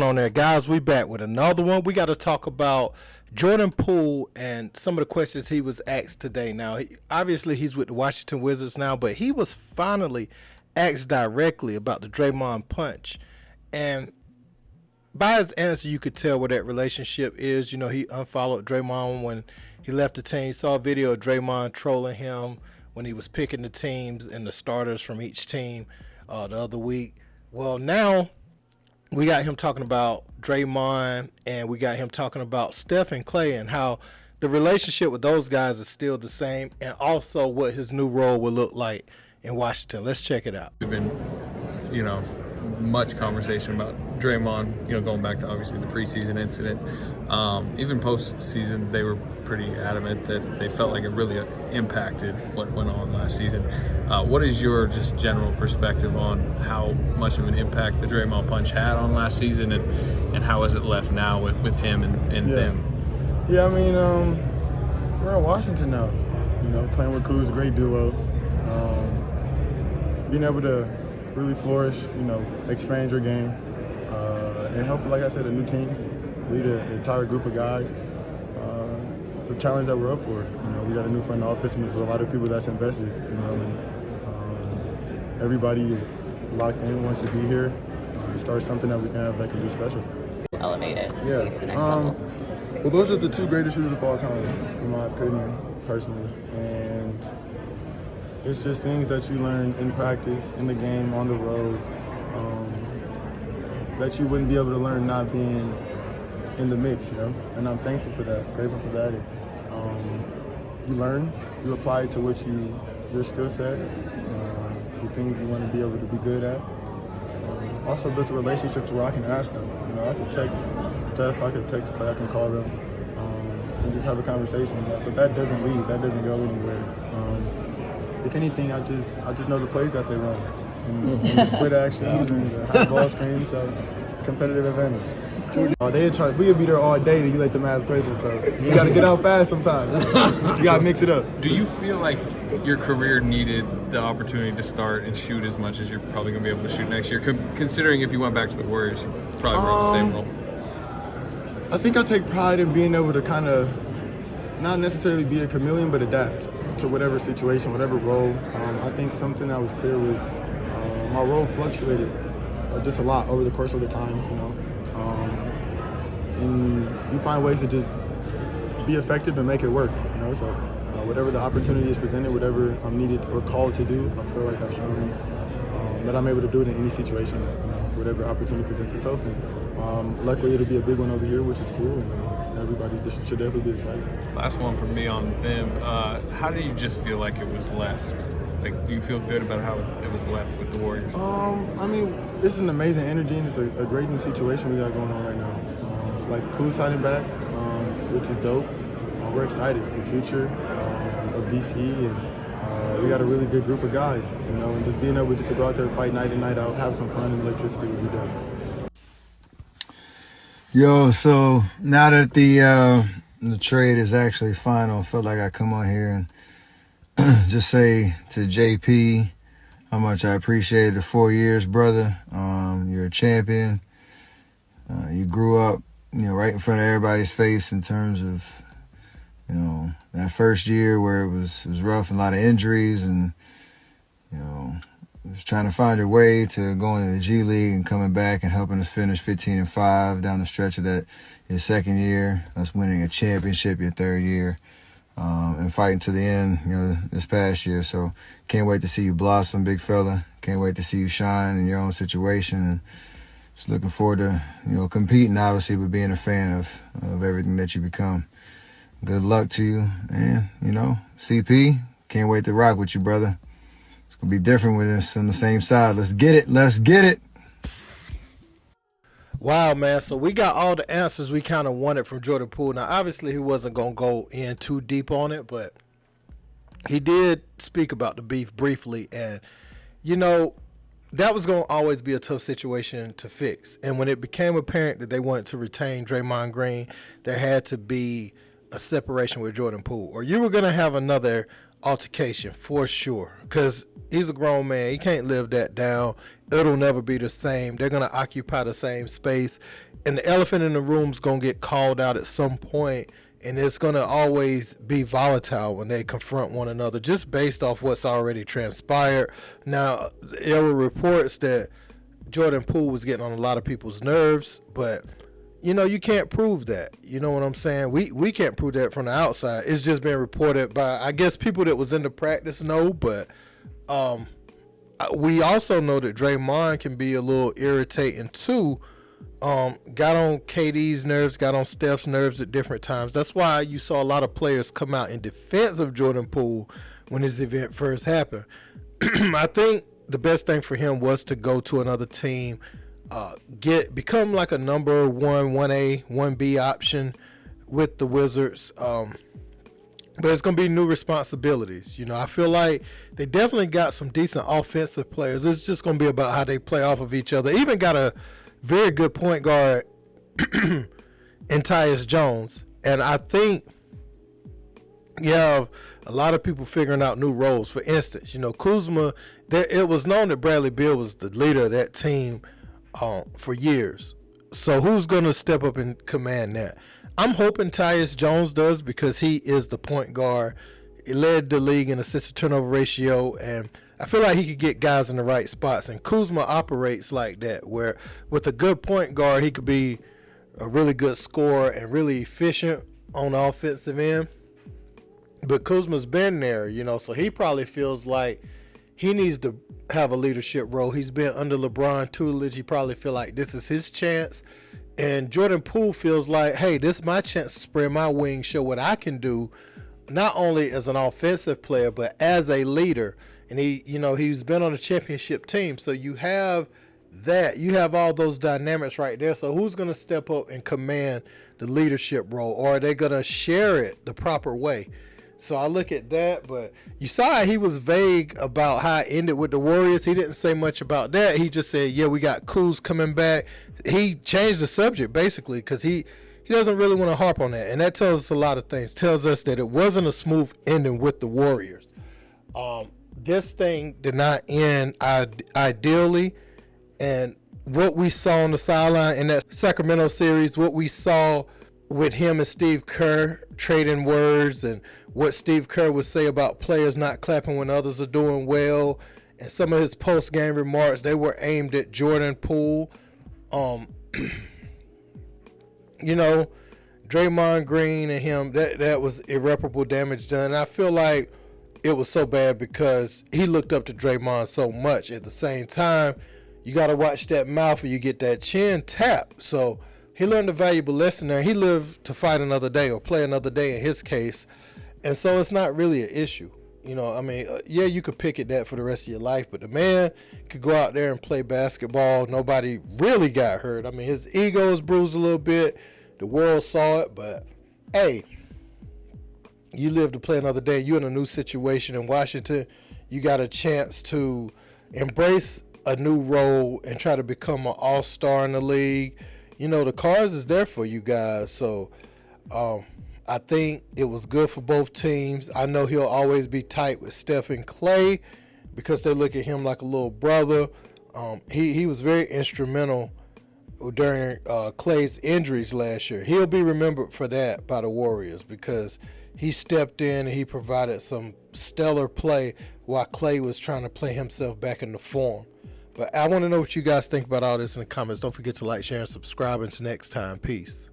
on there? Guys, we back with another one. We got to talk about Jordan Poole and some of the questions he was asked today. Now, obviously, he's with the Washington Wizards now, but he was finally asked directly about the Draymond punch. And by his answer, you could tell where that relationship is. You know, he unfollowed Draymond when he left the team. Saw a video of Draymond trolling him when he was picking the teams and the starters from each team the other week. Well, now we got him talking about Draymond, and we got him talking about Steph and Klay and how the relationship with those guys is still the same, and also what his new role will look like in Washington. Let's check it out. We've been, much conversation about Draymond, going back to obviously the preseason incident. Even postseason, they were pretty adamant that they felt like it really impacted what went on last season. What is your just general perspective on how much of an impact the Draymond punch had on last season, and how is it left now with him and them? Yeah, I mean, we're in Washington now. Playing with Kuz, great duo. Being able to really flourish, expand your game, and help, like I said, a new team, lead an entire group of guys. It's a challenge that we're up for. We got a new front office, and there's a lot of people that's invested, and everybody is locked in, wants to be here, start something that we can have that can be special. Elevated to the next level. Well, those are the two greatest shooters of all time, in my opinion, personally. And it's just things that you learn in practice, in the game, on the road, that you wouldn't be able to learn not being in the mix, And I'm thankful for that, grateful for that. You learn, you apply it to your skill set, the things you want to be able to be good at. Also built a relationship to where I can ask them. I can text Steph, I can text Klay, I can call them, and just have a conversation. So that doesn't leave, that doesn't go anywhere. If anything, I just know the plays that they run, and the split actions and the high ball screens. So competitive advantage. We would be there all day to let them ask questions. So you got to get out fast sometimes. You got to mix it up. Do you feel like your career needed the opportunity to start and shoot as much as you're probably going to be able to shoot next year? Considering if you went back to the Warriors, you probably were in the same role. I think I take pride in being able to kind of not necessarily be a chameleon, but adapt to whatever situation, whatever role. I think something that was clear was my role fluctuated just a lot over the course of the time, and you find ways to just be effective and make it work, So whatever the opportunity is presented, whatever I'm needed or called to do, I feel like I've shown that I'm able to do it in any situation, whatever opportunity presents itself. And luckily, it'll be a big one over here, which is cool. And everybody should definitely be excited. Last one from me on them. How do you just feel like it was left? Like, do you feel good about how it was left with the Warriors? I mean, it's an amazing energy, and it's a great new situation we got going on right now. Cool signing back, which is dope. We're excited. The future of DC, and we got a really good group of guys, and just being able to go out there and fight night in, night out, have some fun, and electricity will be done. Yo, so now that the trade is actually final, I felt like I come on here and just say to JP how much I appreciate the 4 years, brother. You're a champion. You grew up, right in front of everybody's face in terms of, that first year where it was rough and a lot of injuries, and, just trying to find your way to going to the G League and coming back and helping us finish 15-5 down the stretch of that your second year, us winning a championship your third year, and fighting to the end, this past year. So can't wait to see you blossom, big fella. Can't wait to see you shine in your own situation, and just looking forward to, competing, obviously, but being a fan of everything that you become. Good luck to you, and, CP, can't wait to rock with you, brother. It'll be different with us on the same side. Let's get it. Let's get it. Wow, man. So we got all the answers we kind of wanted from Jordan Poole. Now, obviously, he wasn't going to go in too deep on it, but he did speak about the beef briefly. And, that was going to always be a tough situation to fix. And when it became apparent that they wanted to retain Draymond Green, there had to be a separation with Jordan Poole, or you were going to have another altercation for sure, because he's a grown man. He can't live that down. It'll never be the same. They're going to occupy the same space, and the elephant in the room is going to get called out at some point, and it's going to always be volatile when they confront one another, just based off what's already transpired. Now, there were reports that Jordan Poole was getting on a lot of people's nerves, but you can't prove that. You know what I'm saying? We can't prove that from the outside. It's just been reported by, I guess, people that was in the practice know, but we also know that Draymond can be a little irritating too. Got on KD's nerves, got on Steph's nerves at different times. That's why you saw a lot of players come out in defense of Jordan Poole when this event first happened. I think the best thing for him was to go to another team, become like a number 1A, 1B option with the Wizards. But it's going to be new responsibilities. I feel like they definitely got some decent offensive players. It's just going to be about how they play off of each other. Even got a very good point guard in Tyus Jones. And I think you have a lot of people figuring out new roles. For instance, Kuzma, it was known that Bradley Beal was the leader of that team for years. So who's going to step up and command that? I'm hoping Tyus Jones does, because he is the point guard. He led the league in assist to turnover ratio, and I feel like he could get guys in the right spots. And Kuzma operates like that, where with a good point guard, he could be a really good scorer and really efficient on the offensive end. But Kuzma's been there, so he probably feels like he needs to have a leadership role. He's been under LeBron tutelage. He probably feel like this is his chance. And Jordan Poole feels like, hey, this is my chance to spread my wings, show what I can do, not only as an offensive player, but as a leader. And he's been on a championship team. So you have that. You have all those dynamics right there. So who's going to step up and command the leadership role? Or are they going to share it the proper way? So I look at that, but you saw he was vague about how it ended with the Warriors. He didn't say much about that. He just said, yeah, we got Kuz coming back. He changed the subject basically because he doesn't really want to harp on that. And that tells us a lot of things. Tells us that it wasn't a smooth ending with the Warriors. This thing did not end ideally. And what we saw on the sideline in that Sacramento series, what we saw with him and Steve Kerr trading words, and what Steve Kerr would say about players not clapping when others are doing well, and some of his post-game remarks, they were aimed at Jordan Poole. Draymond Green and him, that was irreparable damage done. And I feel like it was so bad because he looked up to Draymond so much. At the same time, you got to watch that mouth or you get that chin tap. So he learned a valuable lesson there. He lived to fight another day, or play another day in his case. And so it's not really an issue. Yeah, you could pick at that for the rest of your life, but the man could go out there and play basketball. Nobody really got hurt. His ego is bruised a little bit. The world saw it, but hey, you live to play another day. You're in a new situation in Washington. You got a chance to embrace a new role and try to become an all-star in the league. The cards is there for you guys. So I think it was good for both teams. I know he'll always be tight with Steph and Klay because they look at him like a little brother. He was very instrumental during Klay's injuries last year. He'll be remembered for that by the Warriors because he stepped in and he provided some stellar play while Klay was trying to play himself back into form. But I want to know what you guys think about all this in the comments. Don't forget to like, share, and subscribe. Until next time, peace.